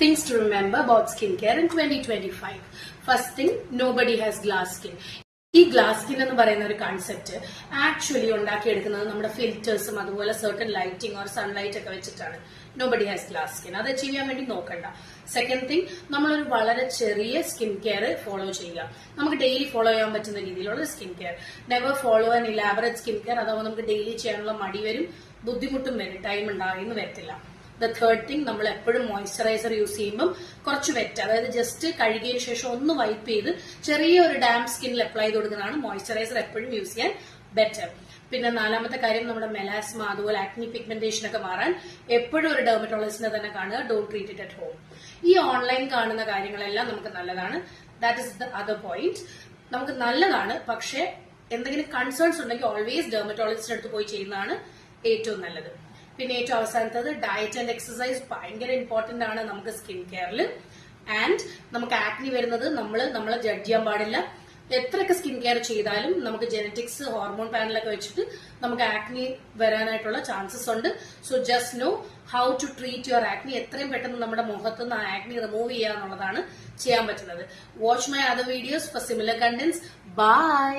Things to remember about skincare in 2025. First thing, nobody has glass skin. ഈ glass skin എന്ന് പറയുന്ന ഒരു concept actually ഉണ്ടാക്കിയെടുക്കുന്നത് നമ്മുടെ ഫിൽറ്റേഴ്സും അതുപോലെ സർട്ടൻ ലൈറ്റിംഗ് ഓർ സൺലൈറ്റ് ഒക്കെ വെച്ചിട്ടാണ്. Nobody has glass skin. അത് അച്ചീവ് ചെയ്യാൻ വേണ്ടി നോക്കണ്ട. സെക്കൻഡ് തിങ്, നമ്മളൊരു വളരെ ചെറിയ സ്കിൻ കെയർ ഫോളോ ചെയ്യുക. നമുക്ക് ഡെയിലി ഫോളോ ചെയ്യാൻ പറ്റുന്ന രീതിയിലുള്ള skin care. Never follow an elaborate skin care. അഥവാ നമുക്ക് ഡെയിലി ചെയ്യാനുള്ള മടി വരും, ബുദ്ധിമുട്ടും വരും, ടൈം ഉണ്ടാകുമെന്ന് വരത്തില്ല. ദ തേർഡ് തിങ്, നമ്മൾ എപ്പോഴും മോയ്സ്ചറൈസർ യൂസ് ചെയ്യുമ്പോൾ കുറച്ച് വെറ്റ്, അതായത് ജസ്റ്റ് കഴുകിയതിനു ശേഷം ഒന്ന് വൈപ്പ് ചെയ്ത് ചെറിയ ഒരു ഡാം സ്കിന്നിൽ അപ്ലൈ ചെയ്ത് കൊടുക്കുന്നതാണ് മോയ്സ്ചറൈസർ എപ്പോഴും യൂസ് ചെയ്യാൻ ബെറ്റർ. പിന്നെ നാലാമത്തെ കാര്യം, നമ്മുടെ മെലാസ്മ അതുപോലെ ആക്നി പിഗ്മെന്റേഷൻ ഒക്കെ മാറാൻ എപ്പോഴും ഒരു ഡെർമറ്റോളജിസ്റ്റിനെ തന്നെ കാണുക. Don't treat it at home. ഈ ഓൺലൈൻ കാണുന്ന കാര്യങ്ങളെല്ലാം നമുക്ക് നല്ലതാണ്. That is the other point. നമുക്ക് നല്ലതാണ്, പക്ഷെ എന്തെങ്കിലും കൺസേൺസ് ഉണ്ടെങ്കിൽ ഓൾവേസ് ഡെർമറ്റോളജിസ്റ്റിന്റെ അടുത്ത് പോയി ചെയ്യുന്നതാണ് ഏറ്റവും നല്ലത്. പിന്നെ ഏറ്റവും അവസാനത്തത്, ഡയറ്റ് ആൻഡ് എക്സസൈസ് ഭയങ്കര ഇമ്പോർട്ടന്റ് ആണ് നമുക്ക് സ്കിൻ കെയറിൽ. ആൻഡ് നമുക്ക് ആക്നി വരുന്നത് നമ്മളെ ജഡ്ജ് ചെയ്യാൻ പാടില്ല. എത്രയൊക്കെ സ്കിൻ കെയർ ചെയ്താലും നമുക്ക് ജെനറ്റിക്സ്, ഹോർമോൺ പാനലൊക്കെ വെച്ചിട്ട് നമുക്ക് ആക്നി വരാനായിട്ടുള്ള ചാൻസസ് ഉണ്ട്. So just know how to treat your acne. എത്രയും പെട്ടെന്ന് നമ്മുടെ മുഖത്ത് നിന്ന് ആ ആക്നി റിമൂവ് ചെയ്യുക എന്നുള്ളതാണ് ചെയ്യാൻ പറ്റുന്നത്. Watch my other videos for similar contents. By.